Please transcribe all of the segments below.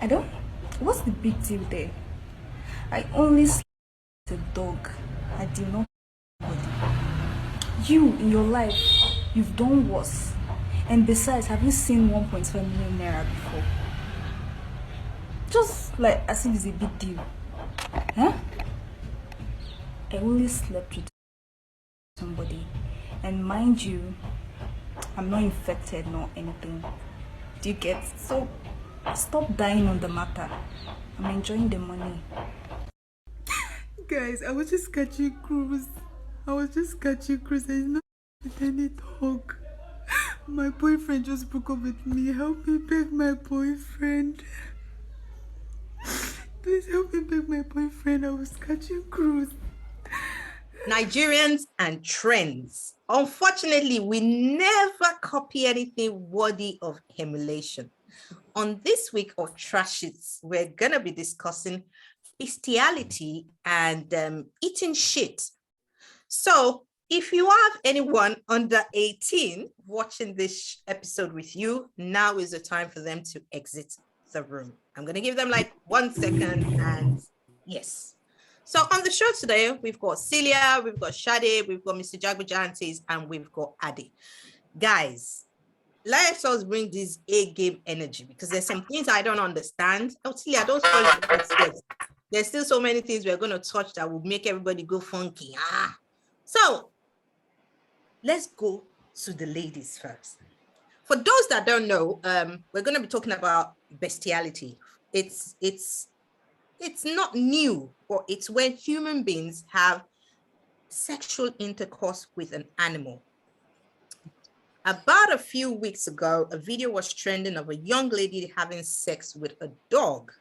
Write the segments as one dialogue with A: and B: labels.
A: I don't. What's the big deal there? I only slept with a dog. I did not. You in your life, you've done worse. And besides, have you seen 1.5 million naira before? Just like as if it's a big deal. Huh? I only slept with somebody. And mind you, I'm not infected nor anything. Do you get? So stop dying on the matter. I'm enjoying the money.
B: Guys, I was just catching cruise. There's not any talk. My boyfriend just broke up with me. Help me beg my boyfriend. Please help me beg my boyfriend. I was catching cruise.
C: Nigerians and trends. Unfortunately, we never copy anything worthy of emulation. On this week of Trashes, we're going to be discussing bestiality and eating shit. So if you have anyone under 18 watching this episode with you, now is the time for them to exit the room. I'm going to give them like 1 second and yes. So on the show today, we've got Celia, we've got Shade, we've got Mr. Jagbajantis, and we've got Adi. Guys, let us bring this A-game energy because there's some things I don't understand. Oh, Celia, don't spoil it. There's still so many things we're going to touch that will make everybody go funky. So let's go to the ladies first. For those that don't know, we're going to be talking about bestiality. It's not new, but it's when human beings have sexual intercourse with an animal. About a few weeks ago, a video was trending of a young lady having sex with a dog.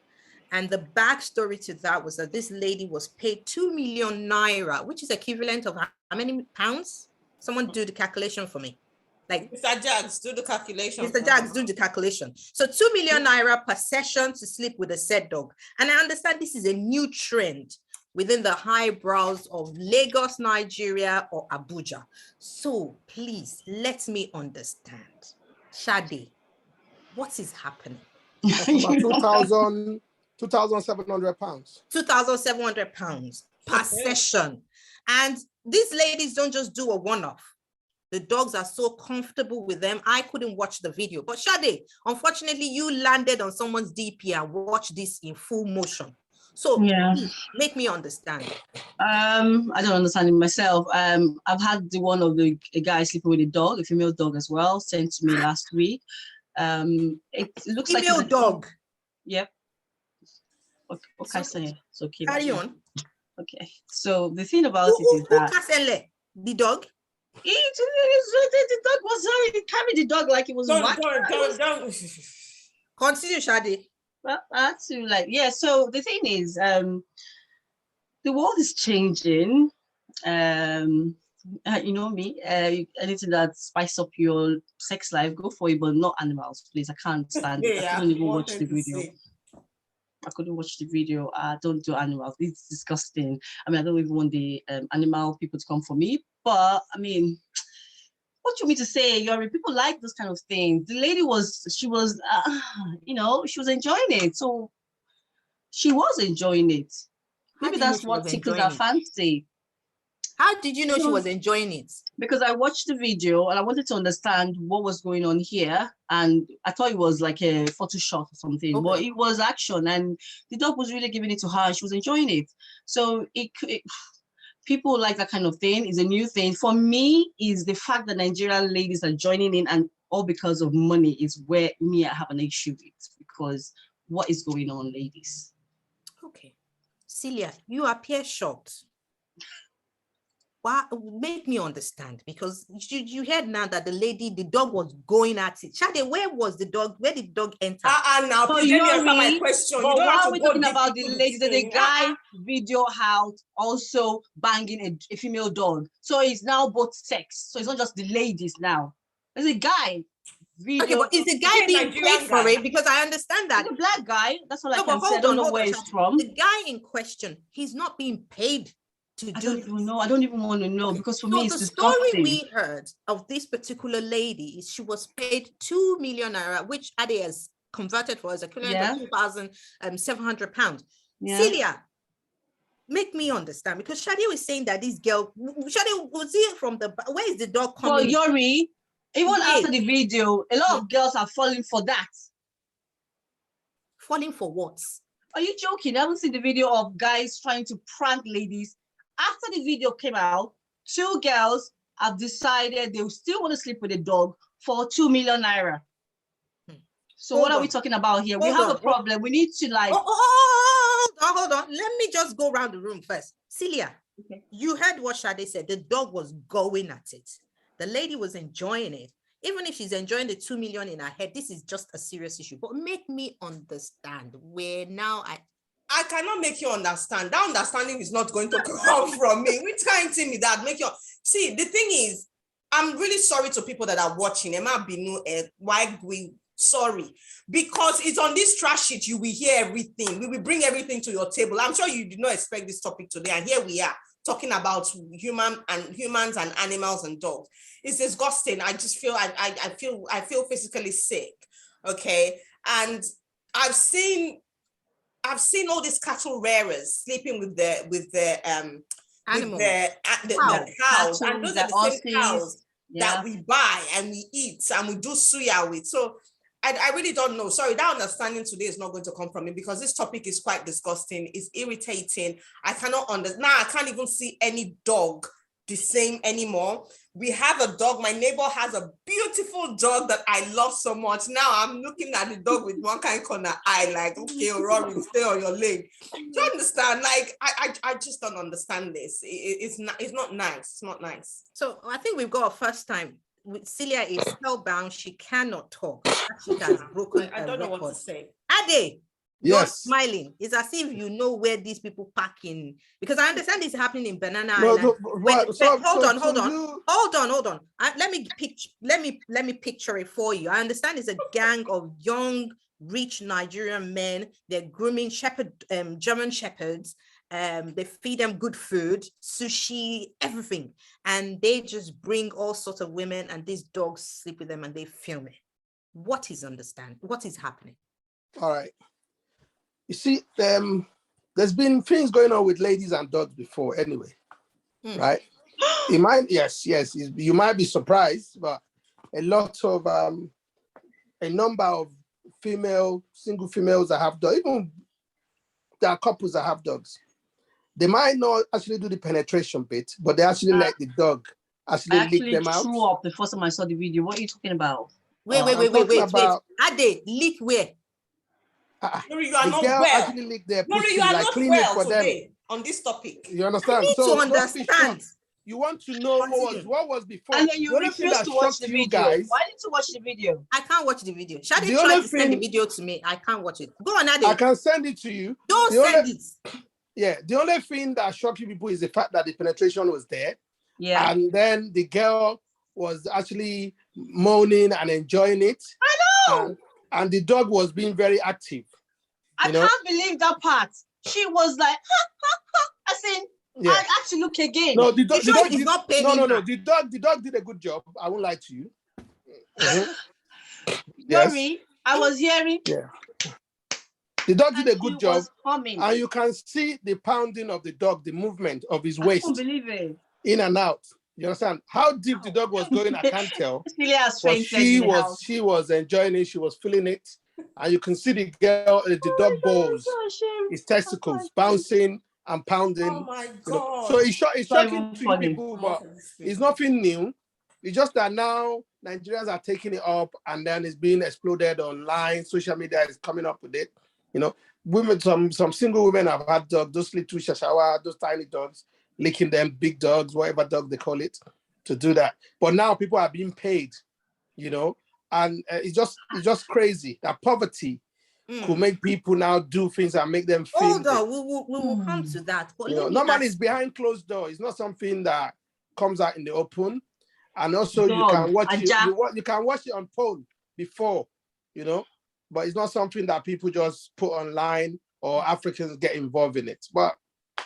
C: And the backstory to that was that this lady was paid 2 million naira, which is equivalent of how many pounds? Someone do the calculation for me. Like
D: Mr. Jags, do the calculation.
C: Mr. Jags, do the calculation. So 2 million naira per session to sleep with a said dog. And I understand this is a new trend within the highbrows of Lagos, Nigeria, or Abuja. So please, let me understand. Shade, what is happening?
E: About 2,700 pounds.
C: 2,700 pounds per session. And these ladies don't just do a one-off. The dogs are so comfortable with them. I couldn't watch the video. But Shade, unfortunately, you landed on someone's DP and watched this in full motion. So
F: yeah,
C: make me understand.
F: I don't understand it myself. I've had one of the guy sleeping with a dog, a female dog as well, sent to me last week. It looks
C: female
F: like a
C: dog.
F: Yep. Okay, so it's okay.
C: Carry on.
F: Okay. So the thing about it is that
C: the dog.
F: The dog was he carried the dog like it was
D: Don't.
C: Continue, Shade.
F: Well, that's like, yeah. So the thing is, the world is changing. You know me, anything that spice up your sex life, go for it, but not animals, please. I can't stand it. I couldn't even watch the video. I couldn't watch the video. I don't do animals. It's disgusting. I mean, I don't even want the animal people to come for me. But I mean, what you want me to say? People like those kind of things. The lady she was enjoying it. So she was enjoying it. Maybe that's what tickles her fancy.
C: How did you know she was enjoying it?
F: Because I watched the video and I wanted to understand what was going on here. And I thought it was like a photo shot or something, okay. But it was action and the dog was really giving it to her and she was enjoying it. So people like that kind of thing. Is a new thing. For me, is the fact that Nigerian ladies are joining in and all because of money is where I have an issue with, because what is going on, ladies?
C: Okay. Celia, you appear shocked. Why? Make me understand, because you heard now that the dog was going at it. Shade, where was the dog? Where did the dog enter?
D: Now, please let me answer my question.
F: But why are we talking about the lady? The guy video out also banging a female dog. So it's now both sex. So it's not just the ladies now. There's a guy. Video.
C: Okay, but is the guy being paid for it? Because I understand that.
F: He's a black guy. That's all I can say. I don't know where he's from.
C: The guy in question, he's not being paid to
F: I don't even know. I don't even want to know, because for me it's
C: disgusting. The story we heard of this particular lady is she was paid 2 million naira, which Ade has converted for us equivalent
F: Yeah.
C: of £2,700.
F: Yeah.
C: Celia, make me understand, because Shadi was saying that this girl, Shadi was here from the, where is the dog
F: For
C: coming?
F: Yori, even
C: Wait.
F: after the video, a lot of girls are falling for that.
C: Falling for what?
F: Are you joking? I haven't seen the video of guys trying to prank ladies. After the video came out, 2 girls have decided they still want to sleep with a dog for 2 million naira. So what are we talking about here? We have a problem. We need to like...
C: Hold on. Let me just go around the room first. Celia, you heard what Shade said. The dog was going at it. The lady was enjoying it. Even if she's enjoying the 2 million in her head, this is just a serious issue. But make me understand where now
D: I cannot make you understand. That understanding is not going to come from me. Which kind of thing is that? See, the thing is, I'm really sorry to people that are watching. Emma Binu, why we sorry, because it's on this trash sheet. You will hear everything. We will bring everything to your table. I'm sure you did not expect this topic today, and here we are talking about humans and animals and dogs. It's disgusting. I just feel I feel physically sick. Okay, and I've seen all these cattle rearers sleeping with the
C: animals,
D: the cows, and those are the same cows
F: Yeah.
D: that we buy and we eat and we do suya with. So I really don't know. Sorry, that understanding today is not going to come from me, because this topic is quite disgusting. It's irritating. I cannot understand. Now I can't even see any dog the same anymore. We have a dog. My neighbor has a beautiful dog that I love so much. Now I'm looking at the dog with one kind of corner eye, like, okay, Rory, stay on your leg. Do you understand? Like, I just don't understand this. It's not nice. It's not nice.
C: So I think we've got a first time. Celia is spellbound. She cannot talk. She has broken
D: I don't know
C: record.
D: what to say.
C: Ade,
E: Yes.
C: you're smiling. It's as if you know where these people pack in, because I understand this is happening in Banana Island. Hold on. Let me picture it for you. I understand it's a gang of young, rich Nigerian men. They're grooming German shepherds. They feed them good food, sushi, everything, and they just bring all sorts of women, and these dogs sleep with them, and they film it. What is happening?
E: All right. You see, there's been things going on with ladies and dogs before anyway, right? You might be surprised, but a number of single females that have dogs, even there are couples that have dogs. They might not actually do the penetration bit, but they actually let the dog lick them out.
F: Threw up the first time I saw the video. What are you talking about?
C: Wait. Ade, lick where?
D: Nuri, you are not
E: girl
D: well.
E: actually lick their
D: Nuri,
E: pussy,
D: you are
E: like
D: not
E: clean
D: well
E: it for
D: today
E: them.
D: on this topic.
E: You understand?
C: I need to understand.
E: You want to know what was before.
F: And then you
E: the only thing
F: refuse
E: that
F: to watch
E: shocked
F: the
E: you
F: video.
E: guys.
F: Why didn't you watch the video?
C: I can't watch the video. Shadi
E: The
C: tried
E: only
C: to send the
E: thing-
C: video to me. I can't watch it. Go on, Ade.
E: I can send it to you.
C: Don't send it.
E: Yeah, the only thing that shocked you people is the fact that the penetration was there.
F: Yeah.
E: And then the girl was actually moaning and enjoying it.
F: I know.
E: And the dog was being very active.
F: I can't believe that part. She was like, ha, ha, ha. I said, I had to look again.
E: No, the dog
C: is not paying.
E: No. The dog did a good job. I won't lie to you.
F: Yuri, I was hearing.
E: Yeah. The dog did a good job.
F: Humming.
E: And you can see the pounding of the dog, the movement of his waist.
F: I can't believe it.
E: In and out. You understand? How deep the dog was going, I can't tell. But she was enjoying it, she was feeling it. And you can see the dog balls, his testicles bouncing and pounding.
D: Oh my God.
E: You know? So it's shocking to you people, but it's nothing new. It's just that now Nigerians are taking it up, and then it's being exploded online. Social media is coming up with it. You know, women, some single women have had dogs, those little shashawa, those tiny dogs, licking them, big dogs, whatever dog they call it, to do that. But now people are being paid, you know, and it's just crazy that poverty could make people now do things and make them feel.
C: Hold on, we will come to that. But
E: you know, normally it's behind closed doors. It's not something that comes out in the open. And also you can watch it. You can watch it on phone before, you know, but it's not something that people just put online or Africans get involved in it. But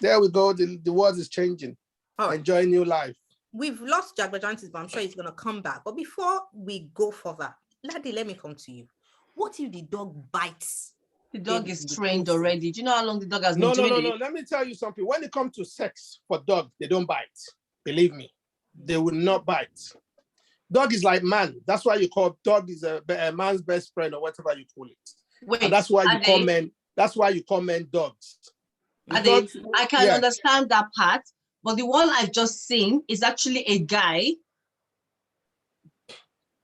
E: there we go. The world is changing. Right. Enjoy new life.
C: We've lost Jagbajantis, but I'm sure he's going to come back. But before we go further, Ladi, let me come to you. What if the dog bites?
F: The dog is trained already. Do you know how long the dog has been doing it?
E: No. Let me tell you something. When it comes to sex for dogs, they don't bite. Believe me, they will not bite. Dog is like man. That's why you call dog is a man's best friend or whatever you call it.
F: Wait,
E: and that's why you call men. That's why you call men dogs.
F: Dogs, I can understand that part, but the one I've just seen is actually a guy.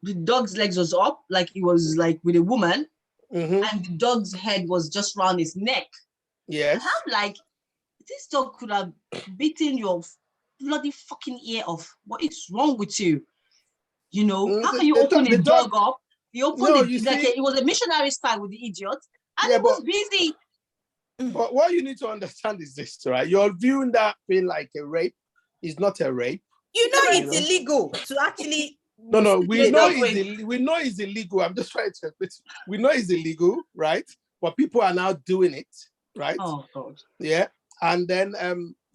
F: The dog's legs was up, like he was like with a woman, and the dog's head was just around his neck.
E: Yes.
F: And I'm like, this dog could have beaten your bloody fucking ear off. What is wrong with you? You know, how can you open the dog up? He opened it was a missionary style with the idiot, and it was busy.
E: But what you need to understand is this, right? You're viewing that thing like a rape. It's not a rape.
C: You know it's illegal to actually.
E: No, we know it's illegal. I'm just trying to explain. We know it's illegal, right? But people are now doing it, right?
F: Oh God.
E: Yeah. And then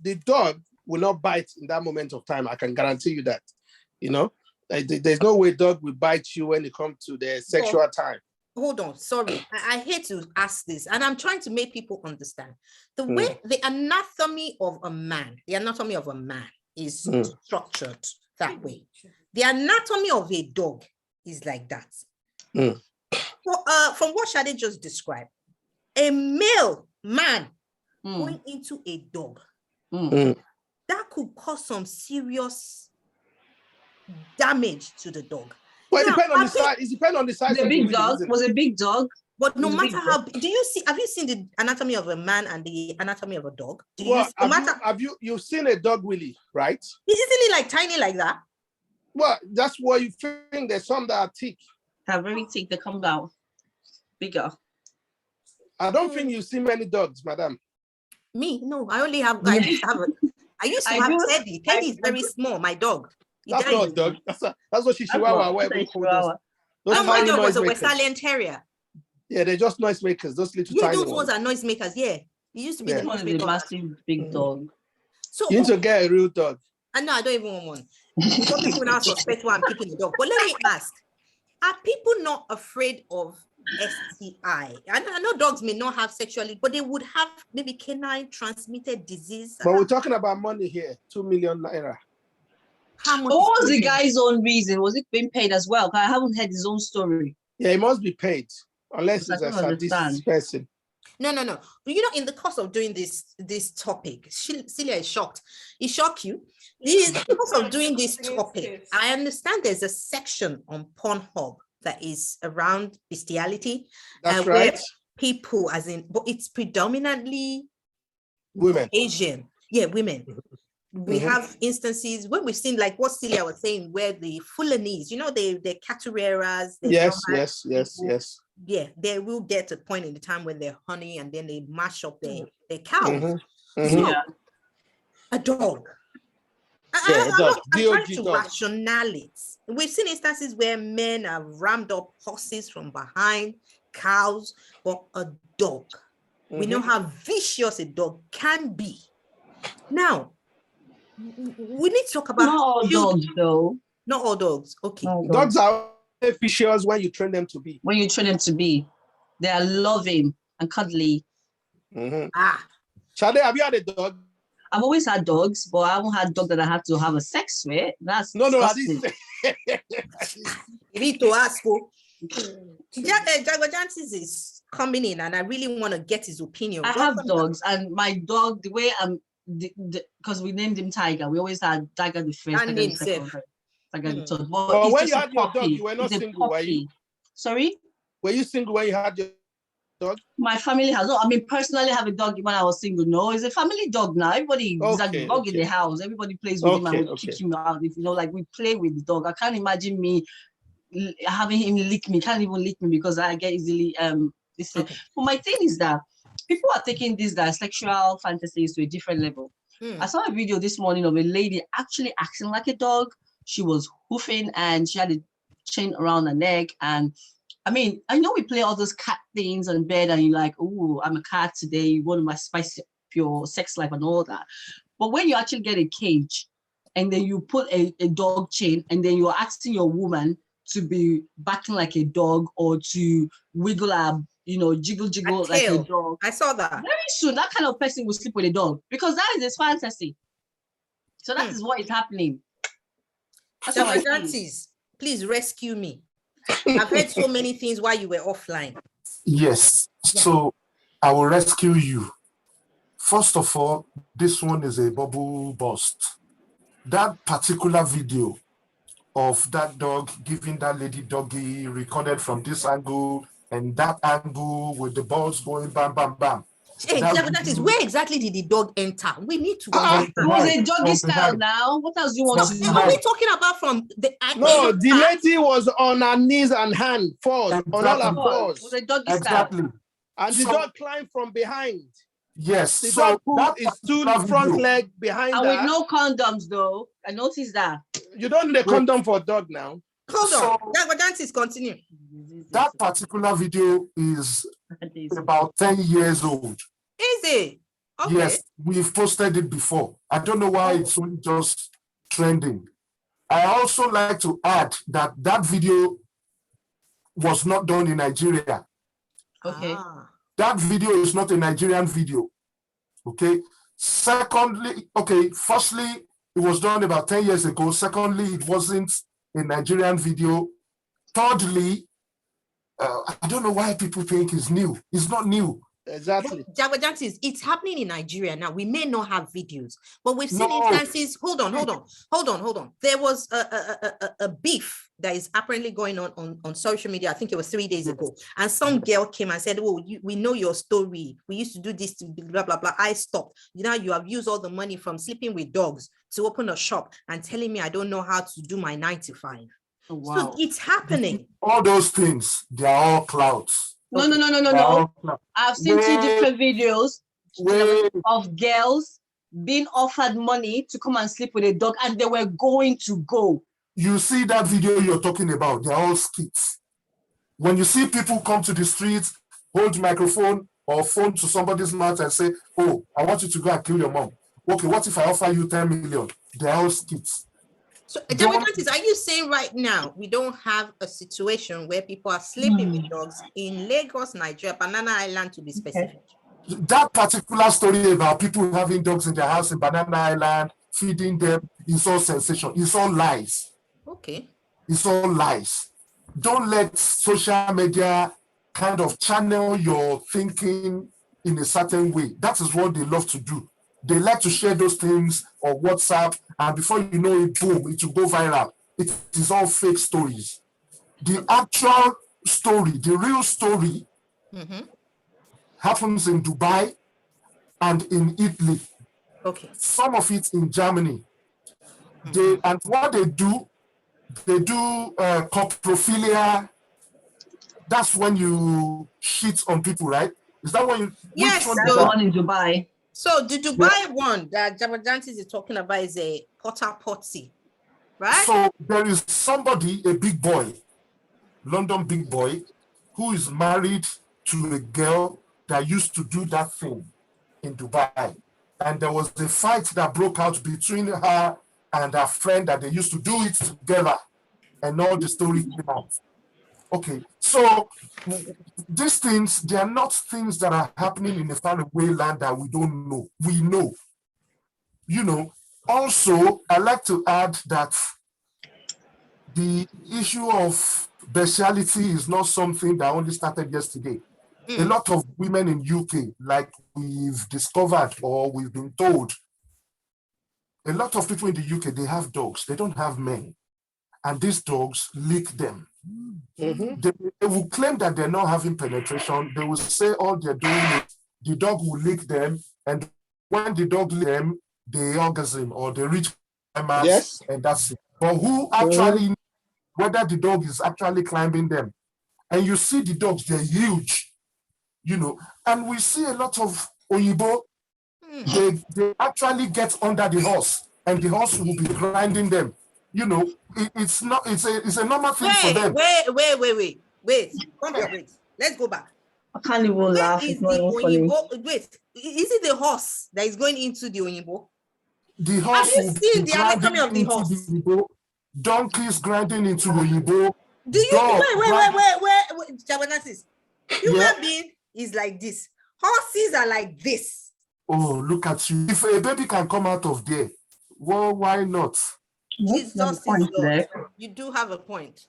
E: the dog will not bite in that moment of time. I can guarantee you that. You know, there's no way dog will bite you when it comes to the sexual time.
C: Hold on, sorry. I hate to ask this, and I'm trying to make people understand the way the anatomy of a man is structured that way. The anatomy of a dog is like that. From what Shade just described, a male man going into a dog, that could cause some serious damage to the dog.
E: Well, it depends on the size. It depends on the size.
F: The big dog was a big dog.
C: But no matter how, have you seen the anatomy of a man and the anatomy of a dog?
E: You've seen a dog willy, right?
C: Isn't it like tiny like that?
E: Well, that's what you think. There's some that are thick.
F: They're very thick. They come down bigger.
E: I don't think you see many dogs, madam.
C: Me? No, I used to have Teddy. Teddy is very small, my dog.
E: That's not a dog. That's what Chihuahua.
C: My dog was a West Island Terrier.
E: Yeah, they're just noisemakers. Those little tiny
C: those ones are noisemakers. Yeah, he used to be the
F: massive big dog.
C: So
E: you need to get a real dog.
C: And no, I don't even want one. Some people now suspect why I'm keeping the dog. But let me ask: are people not afraid of STI? I know dogs may not have sexually, but they would have maybe canine transmitted disease.
E: But we're talking about money here. 2 million naira.
C: How much?
F: What was the guy's own reason? Was it being paid as well? I haven't heard his own story.
E: Yeah, it must be paid, unless it's a sadistic person.
C: No. You know, in the course of doing this topic, Celia is shocked. It shocked you? In the course of doing this topic, I understand there's a section on Pornhub that is around bestiality.
E: That's
C: where
E: right.
C: People, but it's predominantly
E: women.
C: Asian. Yeah, women. We have instances when we've seen, like what Celia was saying, where the Fulanese, you know, the Catureras.
E: Yes.
C: Yeah, they will get to a point in the time when they're honey and then they mash up their cows. So, a dog. I'm trying to rationalize. We've seen instances where men have rammed up horses from behind, cows, but a dog. We know how vicious a dog can be. Now, we need to talk about
F: not all dogs, though.
C: Not all dogs. Okay.
E: Dogs are vicious when you train them to be.
F: When you train them to be, they are loving and cuddly.
E: Shade, have you had a dog?
F: I've always had dogs, but I haven't had a dog that I had to have a sex with. That's
E: no.
F: You
C: need to ask. Jago Jantis is coming in, and I really want to get his opinion.
F: I have dogs, and my dog, the way because we named him Tiger. We always had Tiger the first, Tiger the second, Tiger the third.
E: But when you had your dog, you were not single, were you?
F: Sorry?
E: Were you single when you had your dog?
F: My family has not. I mean, personally, I have a dog when I was single. No, it's a family dog now. Everybody is like a dog in the house. Everybody plays with him and we kick him out. If you know, like we play with the dog. I can't imagine me having him lick me. Can't even lick me because I get easily But my thing is that people are taking these sexual fantasies to a different level. I saw a video this morning of a lady actually acting like a dog. She was hoofing and she had a chain around her neck. And I mean, I know we play all those cat things on bed and you're like, oh, I'm a cat today. You want to spice up your sex life and all that. But when you actually get a cage and then you put a dog chain and then you're asking your woman to be barking like a dog or to wiggle jiggle like a dog.
C: I saw that.
F: Very soon, that kind of person will sleep with a dog because that is his fantasy. So that is what is happening.
C: Aunties, please rescue me. I've heard so many things while you were offline.
G: Yes. So I will rescue you. First of all, this one is a bubble burst. That particular video of that dog giving that lady doggy recorded from this angle and that angle with the balls going bam, bam, bam.
C: Hey, that is where exactly did the dog enter? We need to.
F: It was a doggy style now. What else do you want to do?
C: Are we talking about from the
E: No, the lady was on her knees and hand, on all her paws.
F: It was a doggy style.
E: And the dog climbed from behind.
G: Yes.
E: The dog put his front leg behind
F: and
E: her.
F: with no condoms, though. I noticed that.
E: You don't need a condom for a dog now.
C: Hold on. That dances continue.
G: That particular video is about 10 years old.
C: Is it? Okay.
G: Yes, we've posted it before. I don't know why it's only just trending. I also like to add that that video was not done in Nigeria.
F: Okay.
G: That video is not a Nigerian video. Okay. Secondly, firstly, it was done about 10 years ago. Secondly, it wasn't a Nigerian video. Thirdly, I don't know why people think it's new. It's not new.
E: Exactly.
C: It's happening in Nigeria now. We may not have videos, but we've seen instances. Hold on. There was a beef that is apparently going on social media. I think it was 3 days ago. And some girl came and said, "Oh, we know your story. We used to do this, blah, blah, blah. I stopped. Now you have used all the money from sleeping with dogs to open a shop and telling me I don't know how to do my 9 to 5. Oh, wow. So it's happening.
G: All those things, they are all clouds.
F: No. I've seen 2 different videos of girls being offered money to come and sleep with a dog, and they were going to go.
G: You see that video you're talking about, they're all skits. When you see people come to the streets, hold microphone or phone to somebody's mouth and say, "Oh, I want you to go and kill your mom." Okay, what if I offer you 10 million? They're all skits.
C: So, are you saying right now we don't have a situation where people are sleeping with dogs in Lagos, Nigeria, Banana Island to be specific?
G: That particular story about people having dogs in their house in Banana Island, feeding them, is all sensation. It's all lies.
C: Okay.
G: It's all lies. Don't let social media kind of channel your thinking in a certain way. That is what they love to do. They like to share those things on WhatsApp, and before you know it, boom, it will go viral. It is all fake stories. The actual story, the real story, happens in Dubai and in Italy.
C: Okay.
G: Some of it in Germany. And what they do coprophilia. That's when you shit on people, right? Is that when you?
C: Yes,
F: that's the one in Dubai.
C: So the Dubai one that Jabajantis is talking about is a porta potty, right?
G: So there is somebody, a big boy, London big boy, who is married to a girl that used to do that thing in Dubai. And there was a fight that broke out between her and her friend that they used to do it together. And all the story came out. Okay, so these things, they are not things that are happening in a faraway land that we don't know. We know. You know, also, I like to add that the issue of bestiality is not something that only started yesterday. A lot of women in UK, like we've discovered or we've been told, a lot of people in the UK, they have dogs. They don't have men. And these dogs lick them. They will claim that they're not having penetration. They will say all they're doing is the dog will lick them, and when the dog licks them, they orgasm or they reach climax, and that's it. But who actually knows whether the dog is actually climbing them? And you see the dogs, they're huge, you know, and we see a lot of Oyibo, they actually get under the horse, and the horse will be grinding them. You know, it's a normal thing for them.
C: Wait. Come here, wait. Let's go back.
F: I can't even laugh. It's not even funny.
C: Wait, is it the horse that is going into the Oyibo?
G: The horse
C: Have you seen the anatomy of the horse?
G: Donkeys grinding into Oyibo.
C: Do you
G: Dog,
C: wait, Jabanasis? Human
G: yeah.
C: being is like this. Horses are like this.
G: Oh, look at you. If a baby can come out of there, well, why not?
C: Jesus is Lord. You do have a point.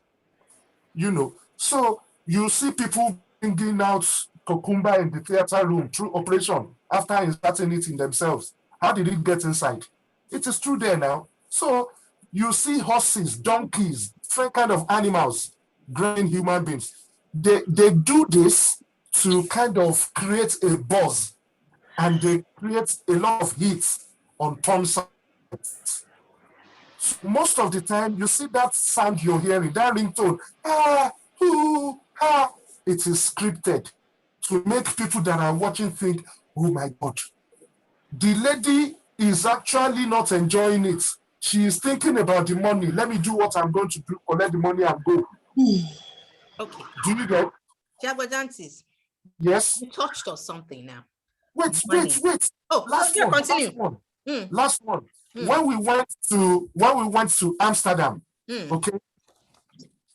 G: You know, so you see people bringing out cucumber in the theater room through operation after inserting it in themselves. How did it get inside? It is true there now. So you see horses, donkeys, different kind of animals growing human beings. They do this to kind of create a buzz, and they create a lot of hits on porn sites. So most of the time, you see that sound you're hearing, that ringtone, it is scripted to make people that are watching think, oh my God. The lady is actually not enjoying it. She is thinking about the money. Let me do what I'm going to do, collect the money and go.
C: Okay.
G: Do you get?
C: Jabbajantis.
G: Yes.
C: You touched on something now.
G: Wait.
C: Oh,
G: last
C: yeah,
G: one.
C: continue.
G: Last one. When we went to Amsterdam, okay,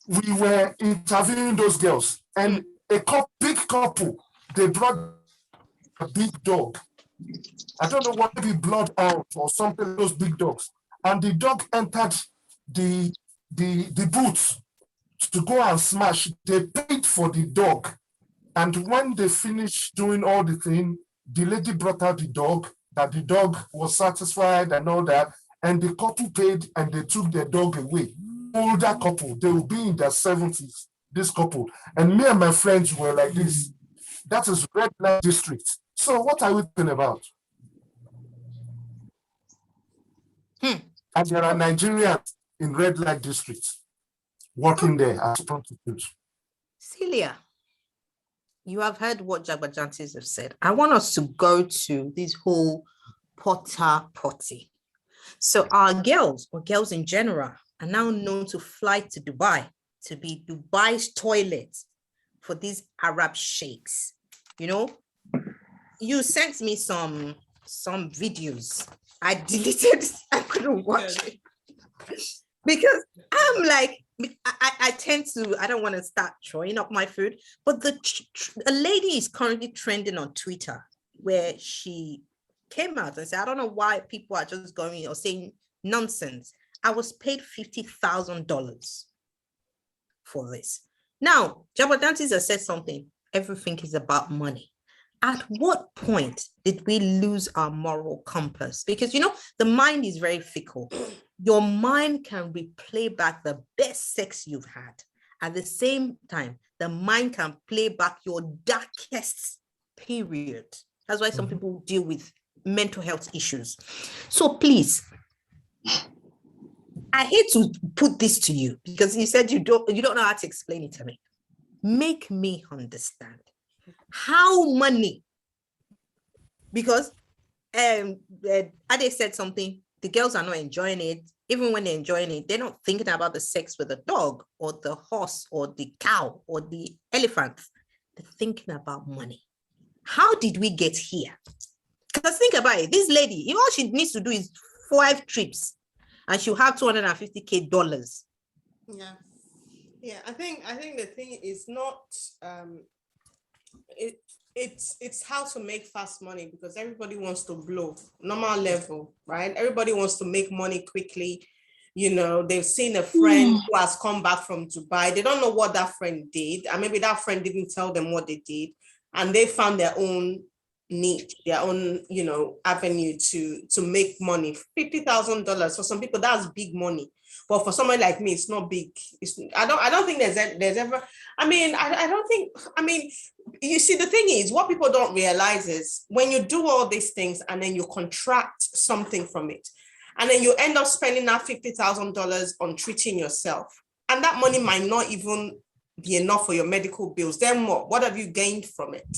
G: we were interviewing those girls, and a big couple, they brought a big dog. I don't know what, maybe bloodhound or something, those big dogs. And the dog entered the booth to go and smash. They paid for the dog. And when they finished doing all the thing, the lady brought out the dog, that the dog was satisfied and all that. And the couple paid and they took their dog away. Older couple, they will be in their 70s, this couple. And me and my friends were like this. That is red light district. So what are we talking about? And there are Nigerians in red light districts working there as prostitutes.
C: Celia, you have heard what Jabbajantis have said. I want us to go to this whole porta potty. So our girls, or girls in general, are now known to fly to Dubai to be Dubai's toilet for these Arab sheikhs. You know, you sent me some videos. I deleted, I couldn't watch it because I'm like, I tend to, I don't want to start throwing up my food, but a lady is currently trending on Twitter where she came out and said, I don't know why people are just going or saying nonsense. I was paid $50,000 for this. Now, Jabbadantis has said something. Everything is about money. At what point did we lose our moral compass? Because, you know, the mind is very fickle. Your mind can replay back the best sex you've had. At the same time, the mind can play back your darkest period. That's why some people deal with mental health issues. So please, I hate to put this to you because you said you don't know how to explain it to me. Make me understand how money, because Ade said something, the girls are not enjoying it. Even when they're enjoying it, they're not thinking about the sex with the dog or the horse or the cow or the elephant. They're thinking about money. How did we get here? Because think about it, this lady, all she needs to do is 5 trips and she'll have $250K.
D: Yeah. I think the thing is not it's how to make fast money, because everybody wants to blow normal level, right? Everybody wants to make money quickly. You know, they've seen a friend who has come back from Dubai. They don't know what that friend did, and maybe that friend didn't tell them what they did, and they found their own niche, their own, you know, avenue to make money. $50,000 for some people, that's big money. But for someone like me, it's not big. I don't think there's ever. I mean, I don't think. I mean, you see, the thing is, what people don't realize is when you do all these things and then you contract something from it, and then you end up spending that $50,000 on treating yourself, and that money might not even be enough for your medical bills. Then what have you gained from it?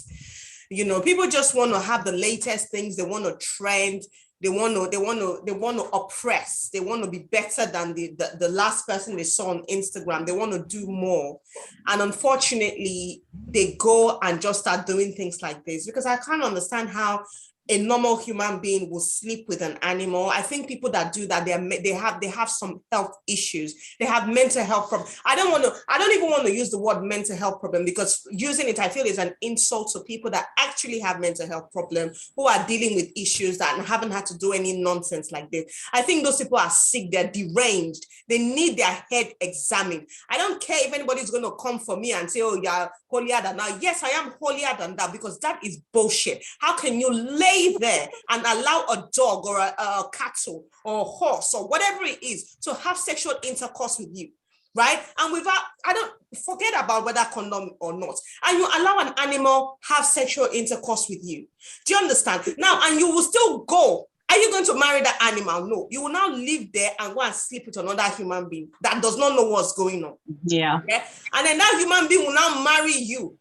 D: You know, people just want to have the latest things. They want to trend. They want to oppress. They want to be better than the last person they saw on Instagram. They want to do more. And unfortunately, they go and just start doing things like this, because I can't understand how a normal human being will sleep with an animal. I think people that do that, they have some health issues. They have mental health problems. I don't even want to use the word mental health problem, because using it, I feel, is an insult to people that actually have mental health problems, who are dealing with issues that haven't had to do any nonsense like this. I think those people are sick, they're deranged. They need their head examined. I don't care if anybody's going to come for me and say, oh, you're holier than thou. Yes, I am holier than thou, because that is bullshit. How can you lay there and allow a dog or a cattle or a horse or whatever it is to have sexual intercourse with you, right? And without, I don't forget about whether condom or not, and you allow an animal have sexual intercourse with you. Do you understand? Now, and you will still go. Are you going to marry that animal? No. You will now live there and go and sleep with another human being that does not know what's going on.
F: Yeah.
D: Okay? And then that human being will now marry you,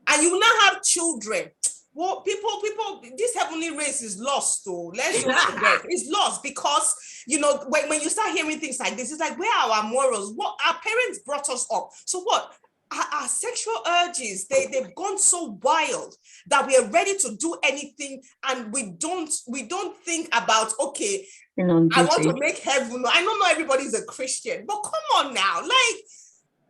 D: and you will now have children. Well, people, this heavenly race is lost, though. Let's not forget. It's lost because, you know, when you start hearing things like this, it's like, where are our morals? What our parents brought us up. So what? Our sexual urges, they've gone so wild that we are ready to do anything, and we don't think about, okay, I want to make heaven. I don't know everybody's a Christian, but come on now, like.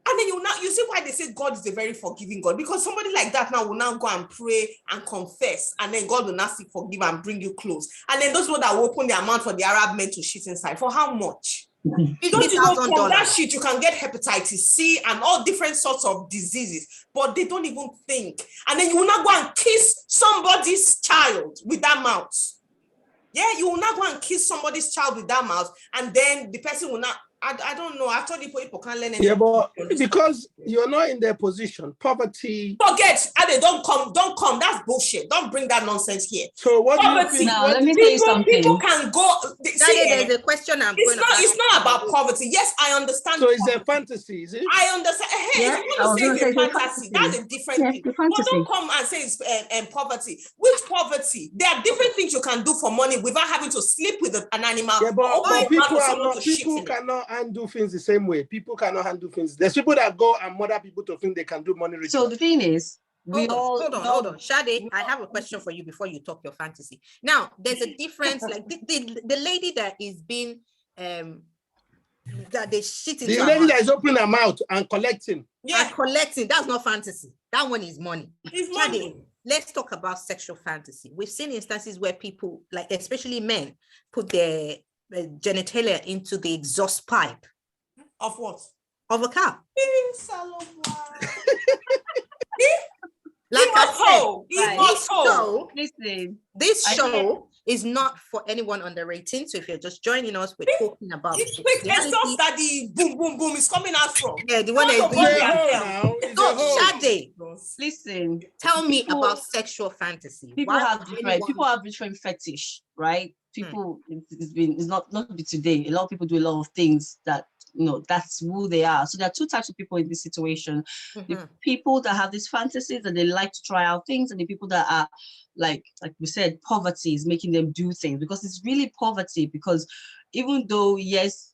D: And then you see why they say God is a very forgiving God, because somebody like that now will now go and pray and confess, and then God will now seek forgive and bring you close. And then those people that will open their mouth for the Arab men to shit inside, for how much? You don't know from that shit you can get hepatitis C and all different sorts of diseases, but they don't even think. And then you will not go and kiss somebody's child with that mouth. Yeah, you will not go and kiss somebody's child with that mouth, and then the person will not. I don't know. I told you people can't learn anything.
E: Yeah, but because you're not in their position, poverty.
D: Forget, and they don't come. That's bullshit. Don't bring that nonsense here.
E: So what
D: poverty,
E: do you think?
F: Now, let me tell you something.
D: People can go.
C: There's a question
D: it's not about poverty. Yes, I understand.
E: So it's a fantasy, is it?
D: I understand. Hey,
F: Yeah,
D: if you want to say it's a fantasy, that's a different thing. But don't come and say it's poverty. Which poverty? There are different things you can do for money without having to sleep with an animal.
E: Yeah, but people cannot handle things the same way. People cannot handle things. There's people that go and murder people to think they can do money rituals.
F: So the thing is,
C: hold on. Shade, I have a question for you before you talk your fantasy. Now, there's a difference, like the lady that is being that they shit into
E: the lady that is opening her mouth and collecting.
C: Yeah, and collecting, that's not fantasy. That one is money.
D: It's money.
C: Shade, let's talk about sexual fantasy. We've seen instances where people, like especially men, put their genitalia into the exhaust pipe.
D: Of what?
C: Of a car.
D: Like I
C: said, this show is not for anyone under 18. So if you're just joining us, we're talking about
D: quick exhaust that the boom boom boom is coming out from.
C: Yeah, the one that is so Shade,
F: listen.
C: Tell me about sexual fantasy.
F: People have different fetish, right? People, it's not today. A lot of people do a lot of things that, you know, that's who they are. So there are two types of people in this situation. The people that have these fantasies and they like to try out things, and the people that are like we said, poverty is making them do things, because it's really poverty. Because even though, yes,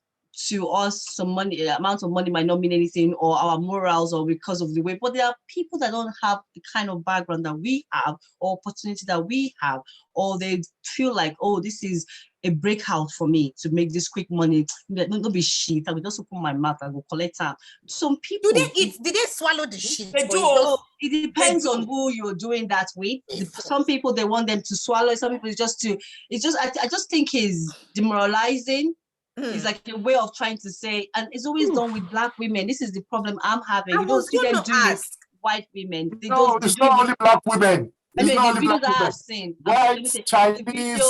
F: to us some amount of money might not mean anything, or our morals, or because of the way, but there are people that don't have the kind of background that we have, or opportunity that we have, or they feel like, oh, this is a breakout for me to make this quick money. Don't be shit. I will just open my mouth and go collect time. Some people,
C: did they swallow the shit?
F: They do. It depends on who you're doing that with. Some people, they want them to swallow. Some people I just think it's demoralizing. It's like a way of trying to say, and it's always done with Black women. This is the problem I'm having. You don't see them do it white women.
G: It's not only Black women. It's not only Black women.
F: I've seen.
G: White, Chinese, the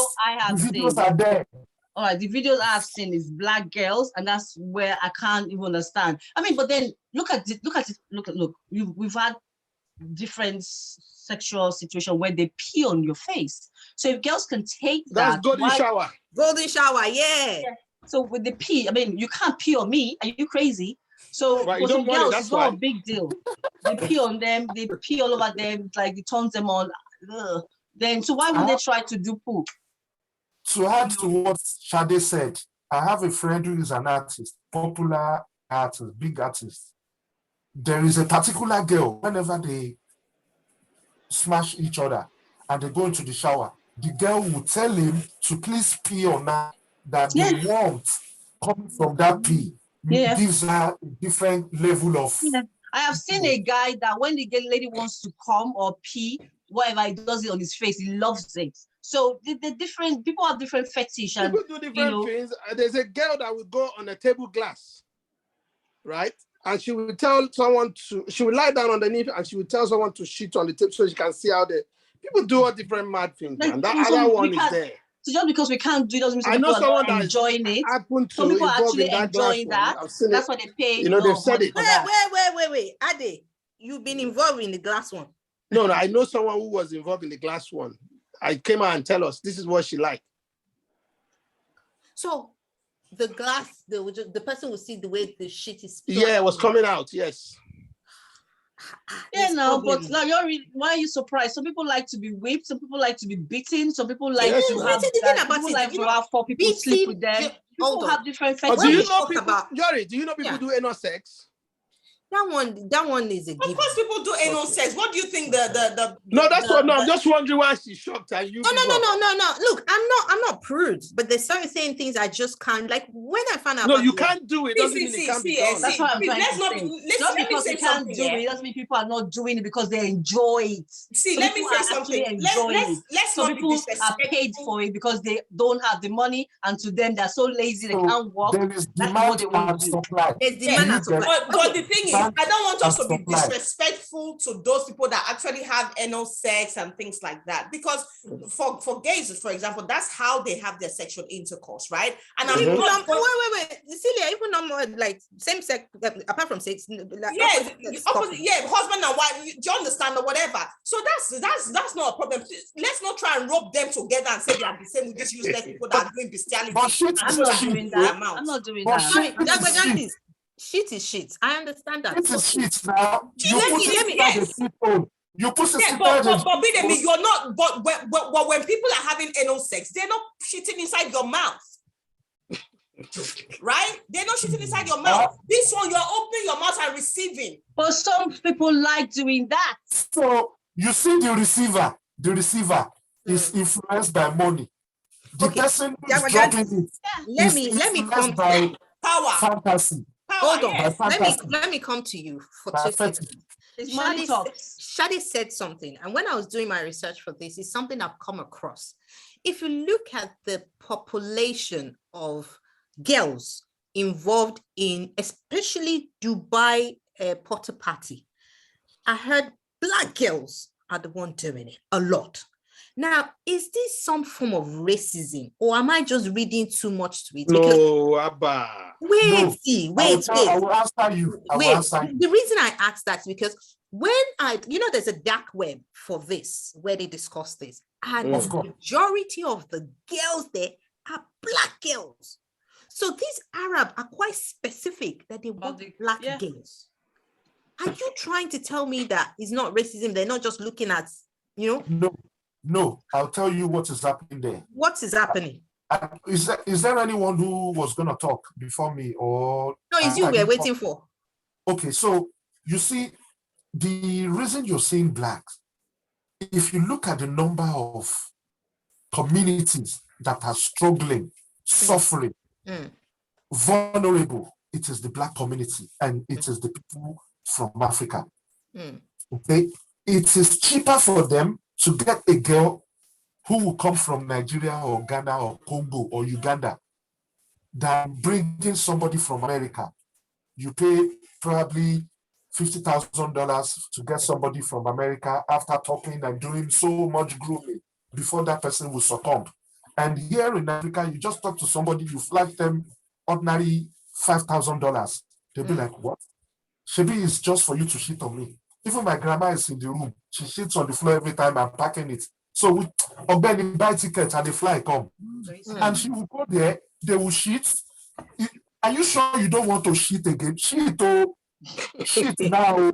G: videos are there.
F: All right, the videos I've seen is Black girls, and that's where I can't even understand. I mean, but then look. We've had different sexual situation where they pee on your face. So if girls can take
E: that's golden shower.
C: Golden shower, yeah.
F: So with the pee, I mean, you can't pee on me. Are you crazy? So for some girls, it's not a big deal. They pee on them. They pee all over them. Like it turns them on. Then, so why would they try to do poo?
G: To add to what Shade said, I have a friend who is an artist, popular artist, big artist. There is a particular girl, whenever they smash each other and they go into the shower, the girl will tell him to please pee on her, that the warmth coming from that pee gives her a different level of.
F: Yeah. I have seen a guy that when the lady wants to come or pee, whatever, he does it on his face. He loves it. So the different people have different fetish and
E: people do different things. There's a girl that will go on a table glass, right? And she will tell someone she will lie down underneath and she will tell someone to shit on the table so she can see how the people do all different mad things.
F: Like,
E: And that other one is there.
F: So just because we can't do it doesn't mean
E: I know someone
F: are
E: that
F: enjoying it.
E: Some
F: people are actually
E: that
F: enjoying that. That's why they pay.
E: You know, they've said it.
C: Wait. Ade, you've been involved in the glass one.
E: No, I know someone who was involved in the glass one. I came out and tell us this is what she liked.
C: So the glass, the person will see the way the shit is.
E: Yeah, it was coming out. Yes.
F: Yeah, no, but now why are you surprised? Some people like to be whipped, some people like to be beaten, some people like to have to have 4 people sleep with them. People have different fetishes.
E: Do you know people, Yori, do you know people do anal sex?
C: That one is a gift.
D: Of course, people do anal sex. What do you think
E: I'm just wondering why she's shocked and you.
C: No. Look, I'm not prude, but there's certain things I just can't. Like when I found out.
E: No, you can't do it. Doesn't mean it can't be done.
F: That's what I'm trying to say. Just because they can't do it doesn't mean people are not doing it because they enjoy it.
D: See, let me say something. Let's not
F: people are paid for it because they don't have the money, and to them they're so lazy they can't work.
G: There is demand and supply.
C: There's demand and supply.
D: But the thing is, I don't want us to be disrespectful to those people that actually have anal sex and things like that. Because for gays, for example, that's how they have their sexual intercourse, right? And
C: wait, Cecilia, even more like same sex, apart from sex, like
D: husband and wife. Do you understand or whatever? So that's not a problem. Let's not try and rope them together and say they are the same with these useless people that are doing bestiality.
F: I'm not doing that.
C: Shit is shit. I understand that.
G: It is shit now. You put
D: but you're not. But when people are having anal sex, they're not shitting inside your mouth, right? They're not shitting inside your mouth. This one, you're opening your mouth and receiving.
F: But some people like doing that.
G: So you see, the receiver is influenced by money. The person who's dropping it
C: let me come
G: by
D: power,
G: fantasy.
C: Hold on. Let me come to you for 2 seconds. Shadi said something, and when I was doing my research for this, it's something I've come across. If you look at the population of girls involved in, especially Dubai porta party, I heard black girls are the one doing it a lot. Now, is this some form of racism, or am I just reading too much to it?
E: No, Abba.
C: Wait.
G: I will answer you.
C: The reason I asked that is because when there's a dark web for this, where they discuss this, and the majority of the girls there are black girls. So these Arab are quite specific that they want black girls. Are you trying to tell me that it's not racism? They're not just looking at,
G: No, I'll tell you what is happening there.
C: What is happening?
G: Is there anyone who was going to talk before me or?
C: No, it's you we're waiting for.
G: Okay, so you see, the reason you're seeing blacks, if you look at the number of communities that are struggling, suffering, vulnerable, it is the black community and it is the people from Africa. Okay, it is cheaper for them to get a girl who will come from Nigeria or Ghana or Congo or Uganda than bringing somebody from America. You pay probably $50,000 to get somebody from America after talking and doing so much grooming before that person will succumb. And here in Africa, you just talk to somebody, you flag them ordinary $5,000. They'll be like, what? Shebi is just for you to shit on me. Even my grandma is in the room. She shits on the floor every time I'm packing it. So we buy tickets and the fly come. And she will go there, they will shit. Are you sure you don't want to shit again? Shit now.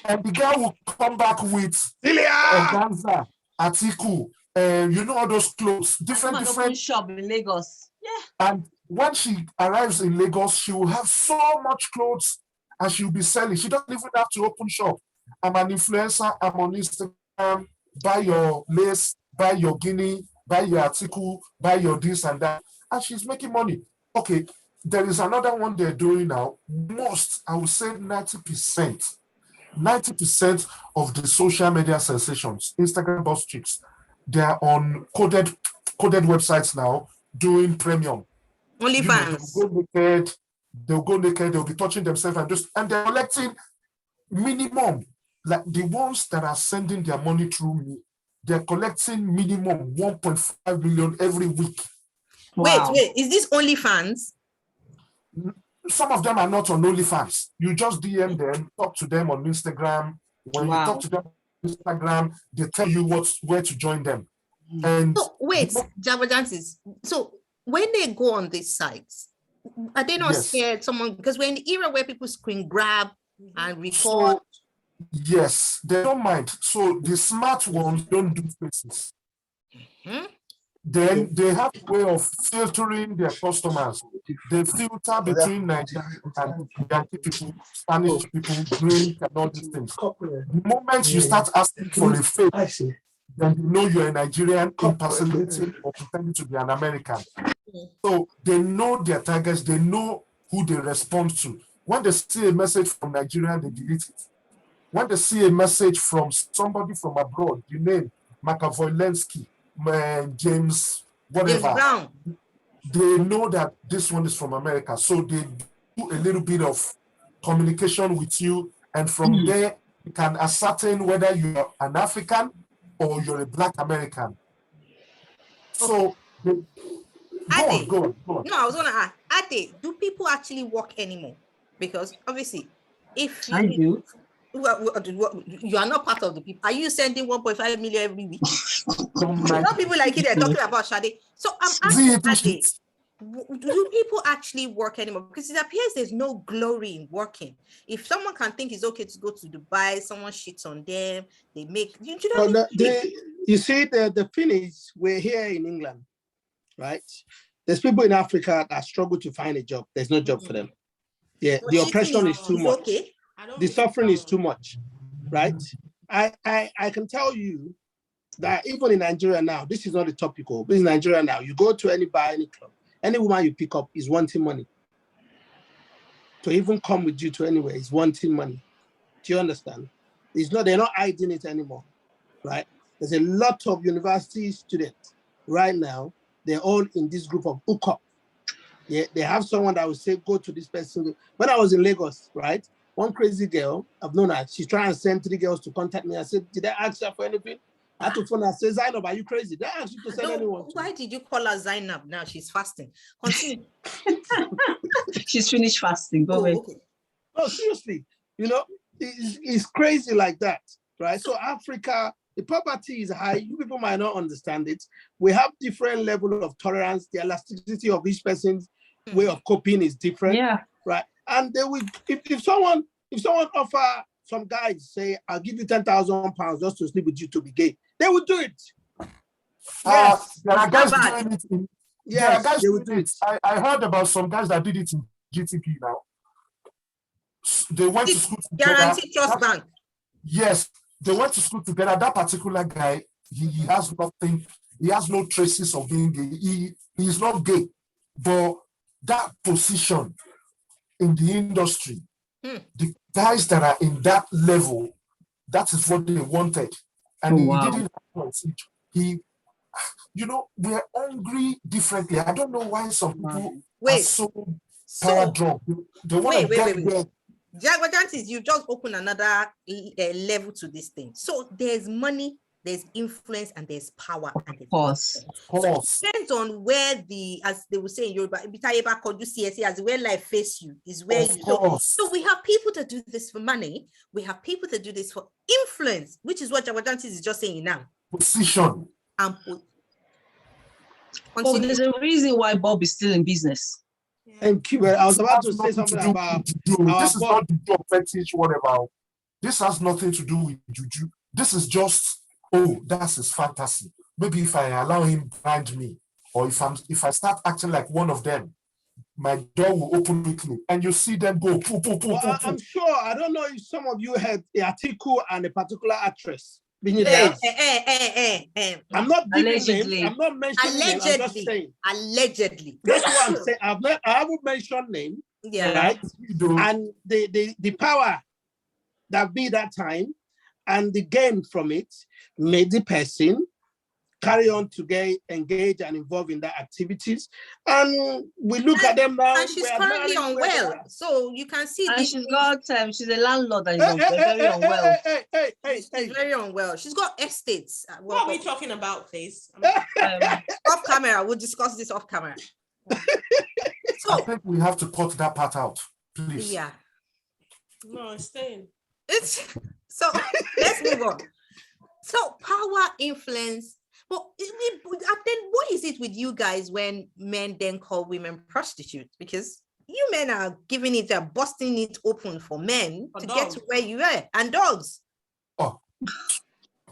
G: And the girl will come back with organza, article, all those clothes, different
F: shop in Lagos. Yeah.
G: And when she arrives in Lagos, she will have so much clothes and she'll be selling. She doesn't even have to open shop. I'm an influencer. I'm on Instagram. Buy your lace, buy your guinea, buy your article, buy your this and that, and she's making money. Okay, there is another one they're doing now. Most, I would say 90% of the social media sensations, Instagram boss chicks, they are on coded websites now doing premium.
C: OnlyFans.
G: They'll go naked, they'll be touching themselves and they're collecting minimum, like the ones that are sending their money through me, they're collecting minimum 1.5 million every week.
C: Wow. Wait, is this OnlyFans?
G: Some of them are not on OnlyFans. You just DM them, talk to them on Instagram. When you talk to them on Instagram, they tell you where to join them. And
C: so wait, Javajansis. So when they go on these sites, are they not scared? Because we're in the era where people screen grab and record.
G: So, yes, they don't mind. So the smart ones don't do faces. Then they have a way of filtering their customers. They filter between Nigerian and Yankee people, Spanish people, green and all these things. The moment you start asking for a face, then you know you're a Nigerian impersonating or pretending to be an American. So they know their targets, they know who they respond to. When they see a message from Nigeria, they delete it. When they see a message from somebody from abroad, the name Makavoylensky, James, whatever,
C: James Brown,
G: they know that this one is from America. So they do a little bit of communication with you, and from there you can ascertain whether you're an African or you're a Black American. So go on.
C: No, I was gonna ask, do people actually work anymore? Because obviously, if you you are not part of the people, are you sending 1.5 million every week? Not people like you, they're talking about Shade. So I'm asking, do people actually work anymore? Because it appears there's no glory in working. If someone can think it's okay to go to Dubai, someone shits on them, they make you
E: see the thing is, we're here in England, right? There's people in Africa that struggle to find a job. There's no job for them. Yeah, the oppression is too much. Okay. The suffering is too much, right? I can tell you that even in Nigeria now, this is not the topical, but in Nigeria now, you go to any bar, any club, any woman you pick up is wanting money. To even come with you to anywhere is wanting money. Do you understand? They're not hiding it anymore, right? There's a lot of university students right now, they're all in this group of hookup. Yeah, they have someone that will say, go to this person. When I was in Lagos, right? One crazy girl, I've known her, she's trying to send 3 girls to contact me. I said, did I ask her for anything? I had to phone her. I said, Zainab, are you crazy? Did I ask you to send anyone?
C: Why did you call her Zainab now? She's fasting. Continue.
F: She's finished fasting. Go ahead.
C: Okay.
E: No, seriously. You know, it's crazy like that, right? So Africa, the poverty is high. You people might not understand it. We have different level of tolerance. The elasticity of each person's way of coping is different. Yeah. Right. And they will, if someone offer some guys say, I'll give you £10,000 just to sleep with you to be gay, they will do it.
G: Yes. There are guys doing it.
E: They will do it.
G: I heard about some guys that did it in GTP now. They went to school together.
C: Guarantee Trust Bank.
G: Yes, they went to school together. That particular guy, he has nothing. He has no traces of being gay. He is not gay, but that position in the industry, the guys that are in that level, that is what they wanted, and he didn't have it. We're hungry differently. I don't know why some people are so power drunk. They want to get there.
C: Jagwajantis, you just open another level to this thing. So there's money, there's influence, and there's power.
F: Of course.
C: So it depends on where as they will say in Yoruba, as where life face you is where you go. So we have people that do this for money. We have people that do this for influence, which is what Jagwajantis is just saying now.
G: Position.
C: And
F: there's a reason why Bob is still in business.
E: Thank you. I was about to say something about
G: this is not the job fetish, whatever. This has nothing to do with juju. This is just, that's his fantasy. Maybe if I allow him blind me, or if I start acting like one of them, my door will open quickly, and you see them go poo.
E: I'm sure. I don't know if some of you had an article and a particular actress I'm not giving names.
F: Allegedly.
E: I'm not mentioning names. I'm just saying.
C: Allegedly.
E: That's what I'm saying. I haven't mentioned name.
C: Yeah.
E: Right? And the power that be that time and the gain from it made the person carry on to get engaged and involved in that activities. And we look at them now.
C: And she's currently unwell. So you can see
F: and she's got she's a landlord that is very unwell.
C: She's very unwell. She's got estates.
D: What are we talking about, please?
C: Off camera. We'll discuss this off camera.
G: So I think we have to cut that part out, please.
C: Yeah.
D: No, it's staying.
C: So let's move on. So power, influence. Well, then what is it with you guys when men then call women prostitutes? Because you men are giving it, busting it open for men to get to where you are, and dogs.
G: Oh,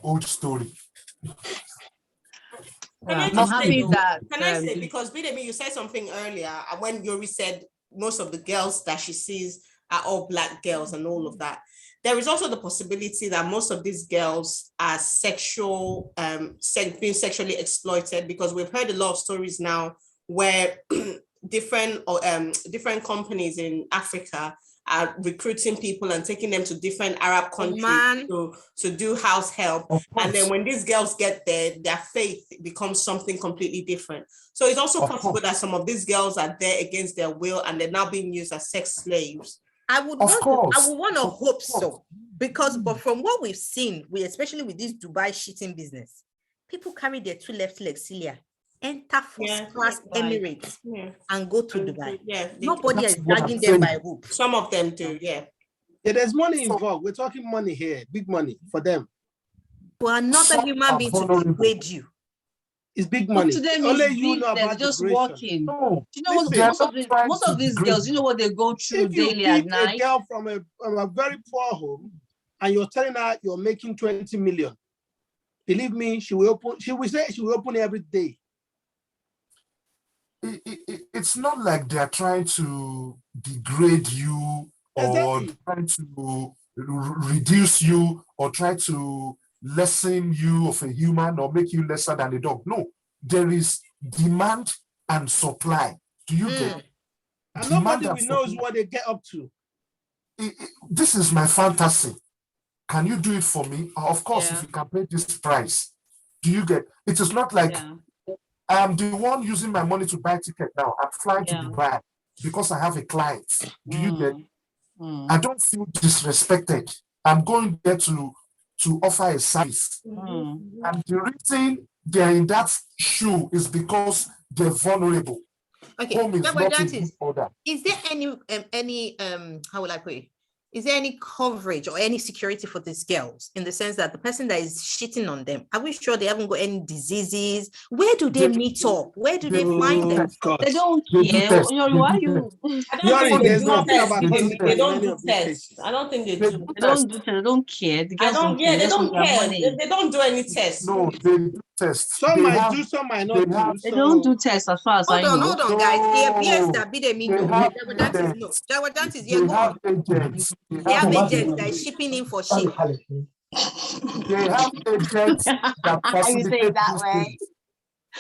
G: old story.
D: Can I say, because Bidemi, you said something earlier when Yuri said most of the girls that she sees are all Black girls and all of that. There is also the possibility that most of these girls are being sexually exploited, because we've heard a lot of stories now where different companies in Africa are recruiting people and taking them to different Arab countries to do house help. And then when these girls get there, their faith becomes something completely different. So it's also possible that some of these girls are there against their will and they're now being used as sex slaves.
C: I would want to hope so, but from what we've seen, especially with this Dubai shitting business, people carry their two left legs, Celia, enter first class Emirates and go to Dubai.
D: Yeah,
C: nobody is dragging them by hoop.
D: Some of them do,
E: yeah, there's money involved. We're talking money here, big money for them.
C: But another human being to persuade you.
E: It's big money.
F: To them,
E: only
F: you know about just walking.
E: No,
F: you know what? Most of these girls, you know what they go through daily at night.
E: A girl from a very poor home, and you're telling her you're making 20 million. Believe me, she will say she will open every day.
G: It's not like they're trying to degrade you or trying to reduce you or try to lessen you of a human or make you lesser than a dog. No, there is demand and supply. Do you get?
E: And nobody knows what they get up to.
G: This is my fantasy. Can you do it for me? Of course, if you can pay this price. Do you get? It is not like I'm the one using my money to buy ticket now. I'm flying to Dubai because I have a client. Do you get? I don't feel disrespected. I'm going there to offer a service. And the reason they're in that shoe is because they're vulnerable.
C: Okay,
G: home is not in good order.
C: Is there any how will I put it? Is there any coverage or any security for these girls in the sense that the person that is shitting on them, are we sure they haven't got any diseases? Where do they meet up? Where do they find them?
F: They don't care. Why you?
D: They don't do tests. I don't think they do.
F: They don't do. They don't care. The girls don't care.
D: They don't care. They don't do any tests.
G: No, they do tests.
E: Some might do, some might not do.
F: They don't do tests as far as I know.
C: Hold on, guys. Yes, that be the mean. Jawadantis, yeah, go on.
G: Agents.
C: They have agents that are shipping in for ship.
G: They have agents that facilitate that way.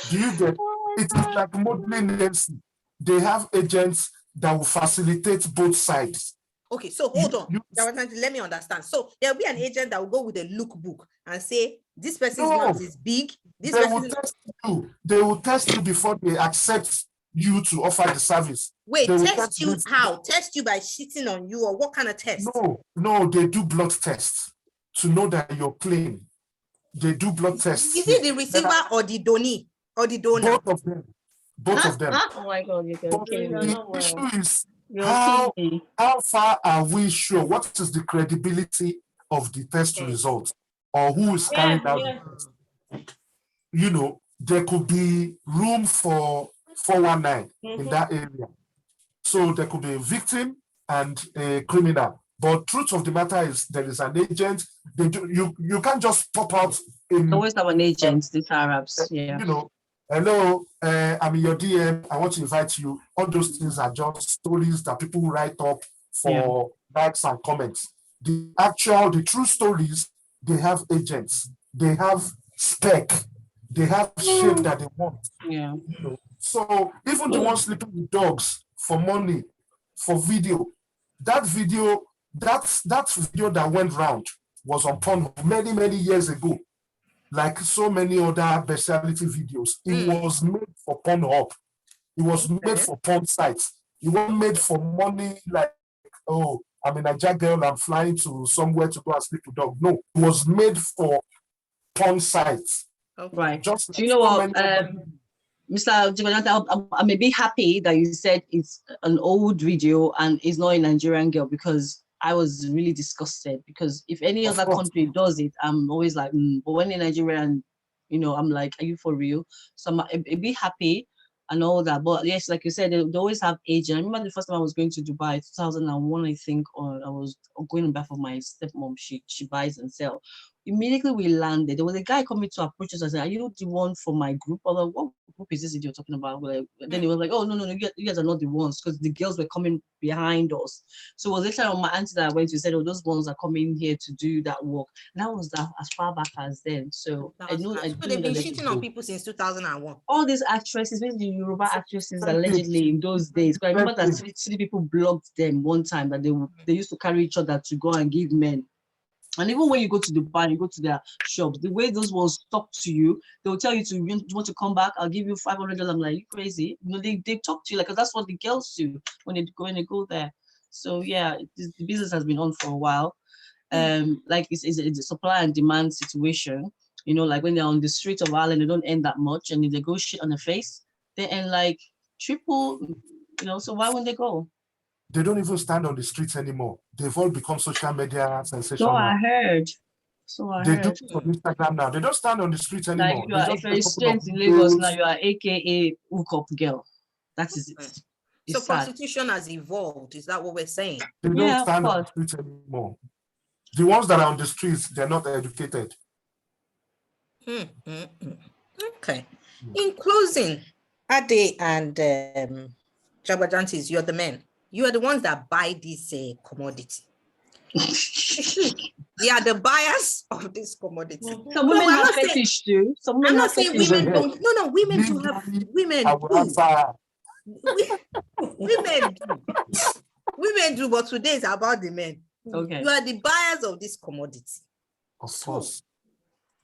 G: Do you get? It is like modeling Nancy. They have agents that will facilitate both sides.
C: Okay, so hold on. Let me understand. So there'll be an agent that will go with a lookbook and say, this person's mouth is big. They
G: will test you before they accept you to offer the service.
C: Wait, test you how? Test you by shitting on you, or what kind of test?
G: No, they do blood tests to know that you're clean. They do blood tests.
C: Is it the receiver or the donee or the donor?
G: Both of them. Both of them.
F: Oh my God,
G: the issue is how far are we sure? What is the credibility of the test results, or who is carrying out the test? You know, there could be room for 419 in that area. So there could be a victim and a criminal. But truth of the matter is there is an agent. You can't just pop out in.
F: Always have an agent, these Arabs.
G: You know, hello, I'm in your DM. I want to invite you. All those things are just stories that people write up for likes and comments. The true stories, they have agents they have spec, they have shape that they want.
F: Yeah.
G: You know? So even the ones sleeping with dogs for money, for video, that video that went round was on Pornhub many years ago. Like so many other bestiality videos, it was made for Pornhub. It was made for porn sites. It wasn't made for money like, oh, I'm a Niger girl, I'm flying to somewhere to go and sleep with dog. No, it was made for porn sites.
F: Right.
G: Just
F: Do you know what, Mr. Jibadanta, I'm a bit happy that you said it's an old video and it's not a Nigerian girl, because I was really disgusted, because if any other country does it, I'm always like, but when a Nigerian, you know, I'm like, are you for real? So I'm a bit happy and all that. But yes, like you said, they always have age. And I remember the first time I was going to Dubai, 2001, I think, or I was going on behalf of my stepmom. She buys and sells. Immediately we landed, there was a guy coming to approach us and said, are you the one for my group? I was like, what group is this idiot talking about? Then he was like, oh, no, you guys are not the ones, because the girls were coming behind us. So it was literally on my auntie that I went to, said, oh, those ones are coming here to do that work. And that was that as far back as then. So I know.
C: So they've been cheating on people since 2001.
F: All these actresses, maybe the Yoruba actresses, allegedly in those days. Because I remember that city people blocked them one time, that they used to carry each other to go and give men. And even when you go to Dubai, you go to their shops, the way those ones talk to you, they'll tell you you want to come back, I'll give you $500. I'm like, you crazy? You know, they talk to you like, because that's what the girls do when they go there. So yeah, the business has been on for a while. Like it's a supply and demand situation. You know, like when they're on the streets of Ireland, they don't earn that much, and if they go shit on the face, they earn like triple. You know, so why won't they go?
G: They don't even stand on the streets anymore. They've all become social media sensational.
F: So I heard.
G: They do it on Instagram now. They don't stand on the streets anymore.
F: Like if you're a student in Lagos now, you are AKA hookup girl. That is it.
C: So prostitution has evolved. Is that what we're saying?
G: They don't stand on the streets anymore. The ones that are on the streets, they're not educated.
C: Okay. In closing, Ade and Jagbajantis, you're the men. You are the ones that buy this commodity. They are the buyers of this commodity.
F: Some women have fetish too. Some women
C: I'm not saying women don't. No, women do have. Women do. Women do, but today is about the men.
F: Okay.
C: You are the buyers of this commodity.
G: Of course.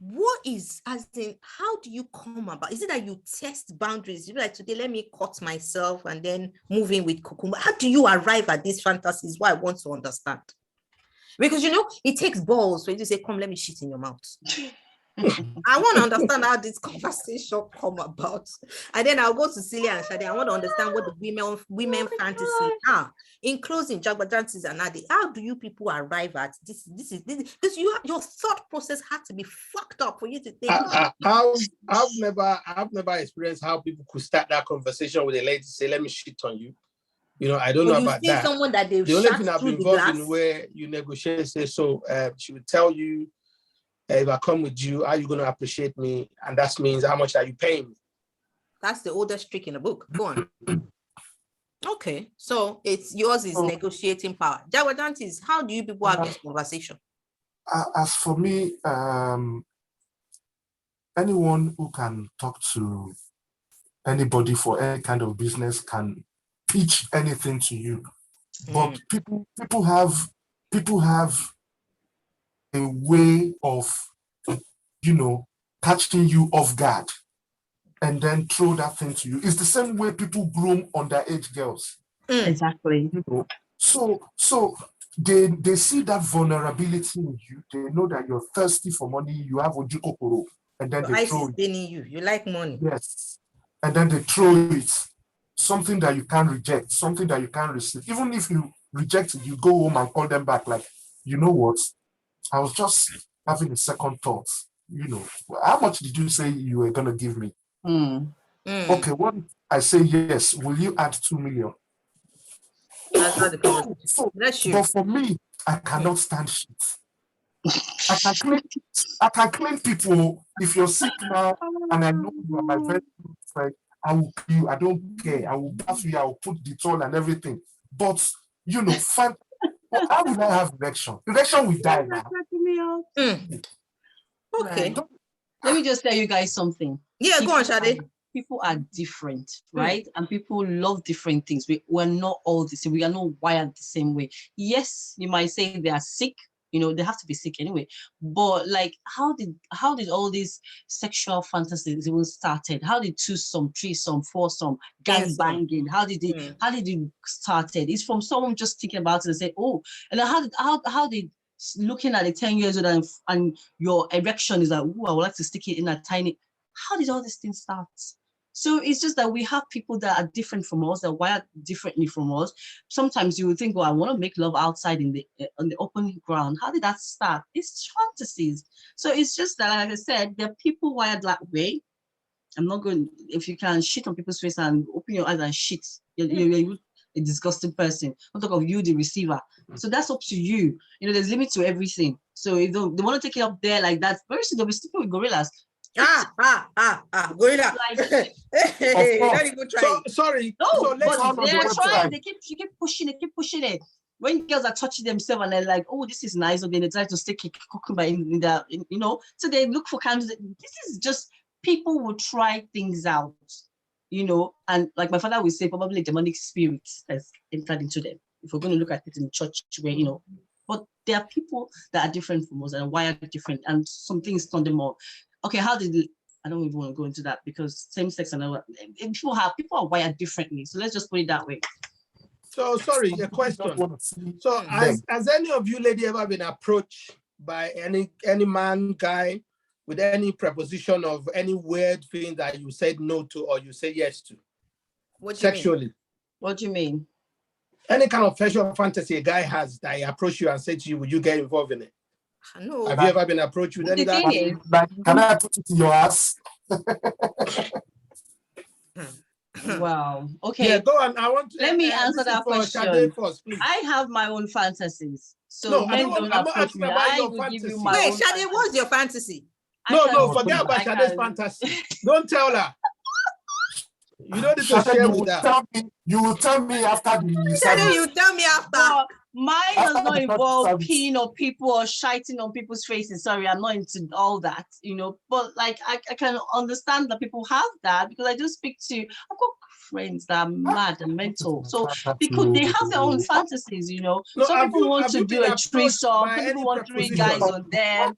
C: What is, as in, how do you come about? Is it that you test boundaries? You be like, today, let me cut myself and then move in with cucumber. How do you arrive at these fantasies? What I want to understand. Because, you know, it takes balls when you say, come, let me shit in your mouth. I want to understand how this conversation come about. And then I'll go to Celia and Shade. I want to understand what the women fantasies are. In closing, Jagbajantis and Adi, how do you people arrive at this? This is because your thought process had to be fucked up for you to think.
E: I've never experienced how people could start that conversation with a lady, say, let me shit on you. You know, I don't know about that.
C: Someone that the
E: only thing I've been involved in where you negotiate, say, so she would tell you, if I come with you, are you going to appreciate me? And that means how much are you paying me?
C: That's the oldest trick in the book. Go on. Okay, so it's yours is negotiating power. Jagbajantis, how do you people have this conversation?
G: As for me, anyone who can talk to anybody for any kind of business can pitch anything to you. But people have a way of, you know, catching you off guard and then throw that thing to you. It's the same way people groom underage girls.
F: Exactly.
G: You know, so they see that vulnerability in you. They know that you're thirsty for money. You have ojukokoro, and then they throw it.
C: You like money.
G: Yes, and then they throw it. Something that you can't reject, something that you can't receive. Even if you reject it, you go home and call them back. Like, you know what? I was just having a second thought. You know, how much did you say you were gonna give me? Okay, what I say yes, will you add 2 million?
C: That's not the conversation.
G: But for me, I cannot stand shit. I can claim people. If you're sick now and I know you are my very good friend, I will pay you. I don't care. I will bath you. I will put the towel and everything. But you know, how will I have erection? Erection will die now.
C: Okay.
F: Right. Let me just tell you guys something.
C: Yeah, go on, Shade.
F: People are different, right? And people love different things. We're not all the same. We are not wired the same way. Yes, you might say they are sick. You know, they have to be sick anyway. But like, how did all these sexual fantasies even started? How did twosome, threesome, foursome, gang banging? How did it started? It's from someone just thinking about it and say, oh, and how did looking at the 10 years old and your erection is like, oh, I would like to stick it in a tiny. How did all these things start? So it's just that we have people that are different from us, that are wired differently from us. Sometimes you would think, well, I want to make love outside on the open ground. How did that start? It's fantasies. So it's just that, like I said, there are people wired that way. I'm not going, if you can shit on people's face and open your eyes and shit, you're a disgusting person. Don't talk of you, the receiver. So that's up to you. You know, there's limit to everything. So if they want to take it up there like that, very soon they'll be stupid with gorillas.
C: Gorilla.
F: Like,
C: not even trying.
E: Sorry.
F: No,
E: so
F: but they're trying. They keep pushing it. When girls are touching themselves and they're like, "Oh, this is nice," or then they try to stick a cucumber in you know. So they look for kinds. This is just people will try things out, you know. And like my father would say, probably demonic spirits has entered into them. If we're going to look at it in church, where you know, but there are people that are different from us and wired different, and some things turn them on. Okay, how did I don't even want to go into that because same sex and all that. People are wired differently. So let's just put it that way.
E: So sorry, a question. So has any of you lady ever been approached by any man, guy with any proposition of any weird thing that you said no to or you say yes to?
C: What do you
E: sexually?
C: mean?
F: What do you mean?
E: Any kind of sexual fantasy a guy has that he approach you and say to you, would you get involved in it?
C: No.
E: Have you ever been approached with any that?
G: Can I put it in your ass?
F: Wow. Okay.
E: Yeah, go on. I want to
F: let me answer that question.
E: First,
F: I have my own fantasies. So
E: no,
F: men don't approach me. I will give you my own.
C: Shade, what's your fantasy?
E: No, forget about Shade's fantasy. Don't tell her. You don't need to share with her.
G: You will tell me after the
C: Shade, you tell me after.
F: Mine does not involve peeing on people or shiting on people's faces. Sorry, I'm not into all that, you know. But like, I can understand that people have that because I do speak to. I've got friends that are mad and mental, so because they have their own fantasies, you know.
E: No,
F: some people want to do a threesome. Some people want 3 guys on them.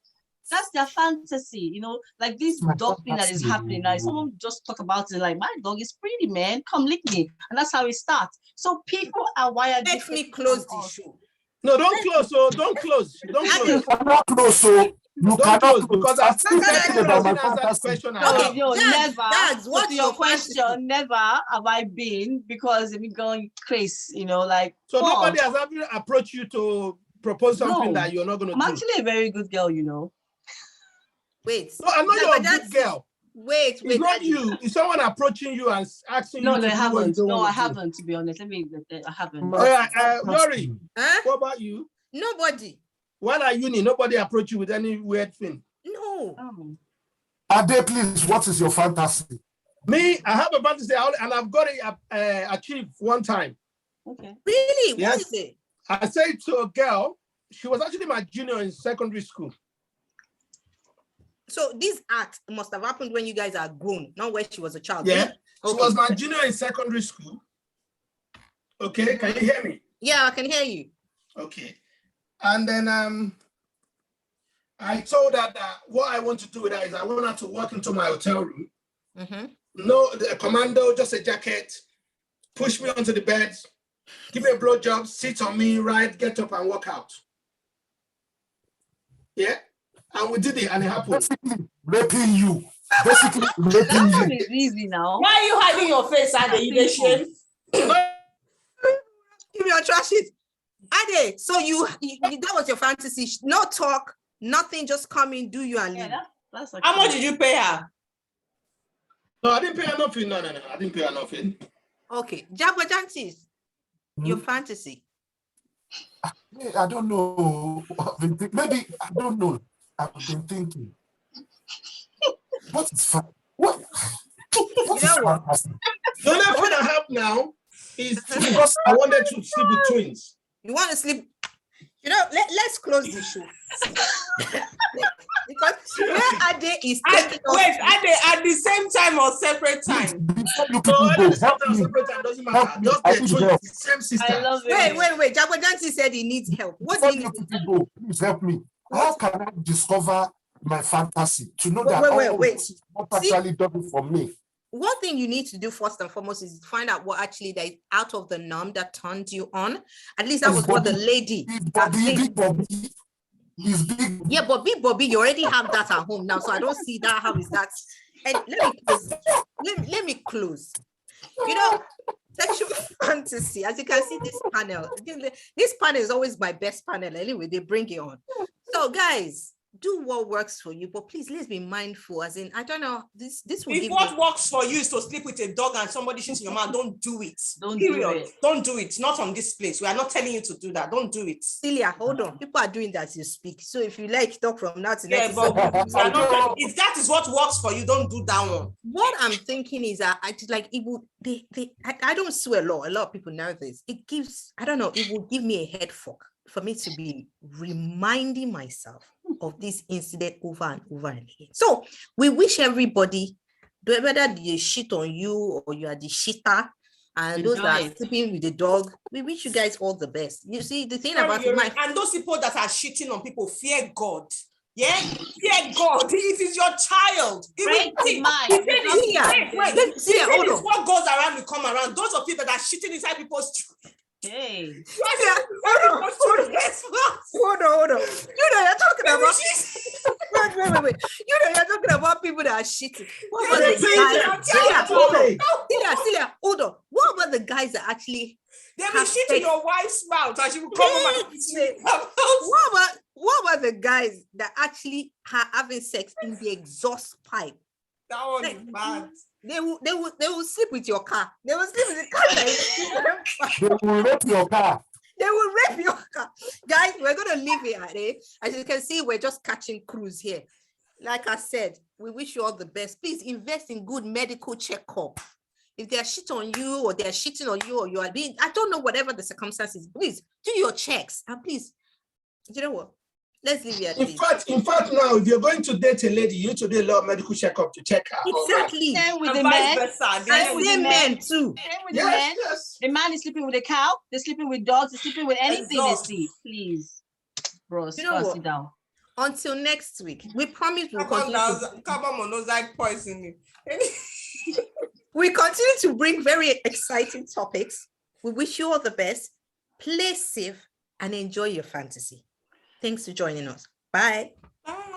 F: That's their fantasy, you know, like this dog thing that is happening now. Someone just talk about it like, my dog is pretty, man. Come lick me. And that's how it starts. So people are wired.
C: Let me close the show.
E: No, don't close. So don't close. Don't close.
G: You cannot close. So you cannot close
E: because I'm still thinking about my fantasy.
F: No, never.
C: That's what
F: your question. Never have I been because I'm going crazy, you know, like.
E: So nobody has ever approached you to propose something that you're not going to do.
F: I'm actually a very good girl, you know.
C: Wait.
E: No, I know you're a good girl.
C: Wait.
E: It's not you. It's someone approaching you and asking you.
F: No, I haven't. No, I haven't, to be honest. I haven't.
E: All right, Lori, what about you?
C: Nobody.
E: While at uni, nobody approach you with any weird thing?
C: No.
G: Ade, please, what is your fantasy?
E: Me, I have a fantasy and I've got it achieved one time.
F: Okay.
C: Really?
E: Yes.
C: What is it?
E: I said to a girl, she was actually my junior in secondary school.
C: So this act must have happened when you guys are grown, not when she was a child.
E: Yeah. She was my junior in secondary school. Okay, can you hear me?
C: Yeah, I can hear you.
E: Okay. And then I told her that what I want to do with her is I want her to walk into my hotel room. No, a commando, just a jacket, push me onto the bed, give me a blowjob, sit on me, ride, get up and walk out. Yeah? And we did it and it happened.
G: Basically, raping you. Basically, raping
F: that
G: you.
F: one is easy now.
D: Why are you hiding your face, Ade? You shame?
C: Give me your trash it. Ade, so you that was your fantasy. No talk, nothing, just come in, do you and leave.
F: That's okay.
D: How much did you pay her?
E: No, I didn't pay her nothing. No, I didn't pay her nothing.
C: Okay. Jabba Jantis, your fantasy.
G: I don't know. Maybe, I don't know. I've been thinking. What is fun? What is fantasy?
E: The only thing I have now is because I wanted to sleep with twins.
C: You want to sleep? You know, let's close the show. Because where Ade is taking
D: wait, are they at the same time or separate time?
G: Before you
E: No,
G: people
E: whether
G: go,
E: the same
G: help
E: time or
G: me.
E: separate time doesn't
G: Help
E: matter.
G: me.
E: Just
G: I
E: the
G: need
E: twins,
G: help.
E: the same sister.
F: I love it.
C: Wait. Jagwa Jansi said he needs help. What do
G: Before
C: you
G: you
C: need?
G: people go, please help me. How can I discover my fantasy to know that
C: Wait.
G: what
C: See?
G: actually done it for me?
C: One thing you need to do first and foremost is find out what actually that is out of the norm that turned you on. At least that was what the lady.
G: Big Bobby. He's big.
C: Yeah, but Big Bobby, you already have that at home now, so I don't see that. How is that? And let me close. Let me close. You know, sexual fantasy. As you can see, this panel is always my best panel. Anyway, they bring it on. So, guys, do what works for you, but please let's be mindful. As in, I don't know, this will
D: If
C: give
D: what
C: you.
D: works for you is to sleep with a dog and somebody shits in your mouth, don't do it.
F: Don't
D: Period.
F: do it.
D: Don't do it. Not on this place. We are not telling you to do that. Don't do it.
C: Celia, hold on. People are doing that as you speak. So if you like, talk from now to
D: Yeah,
C: next.
D: but we are not, if that is what works for you, don't do that one.
C: What I'm thinking is that I just like it would I don't swear a lot of people know this. It gives, I don't know, it will give me a head fuck for me to be reminding myself of this incident over and over and again. So we wish everybody, whether they shit on you or you are the shitter, and those that are sleeping with the dog, we wish you guys all the best. You see, the thing about it,
D: and those people that are shitting on people, fear God. Yeah, fear God. It is your child. Wait, hold on. What goes around will come around. Those of people that are shitting inside people's.
F: Hey.
C: Hold on. You know you're talking about. Wait. You know you're talking about people that are shitting. What about the guys? Celia, hold on. What about the guys that actually?
D: They will shit in your wife's mouth and she will come over and say,
C: what about the guys that actually are having sex in the exhaust pipe?
D: That one is bad.
C: They will sleep with your car. They will sleep with the car.
G: They will rape your car.
C: They will rape your car. Guys, we're going to leave it at it. As you can see, we're just catching cruise here. Like I said, we wish you all the best. Please invest in good medical checkup. If they're shit on you or they're shitting on you or you are being, I don't know, whatever the circumstances, please do your checks. And please, you know what? Let's leave it at this.
E: In fact, now, if you're going to date a lady, you need to do a lot of medical checkup to check her.
C: Exactly.
F: Same with the men.
C: And with the men too.
F: Same with the men. Yes. The man is sleeping with a cow. They're sleeping with dogs. They're sleeping with anything they see. Please, bros, sit down.
C: Until next week, we promise we'll
D: carbon monoxide poisoning.
C: We continue to bring very exciting topics. We wish you all the best. Play safe and enjoy your fantasy. Thanks for joining us. Bye.
D: Bye.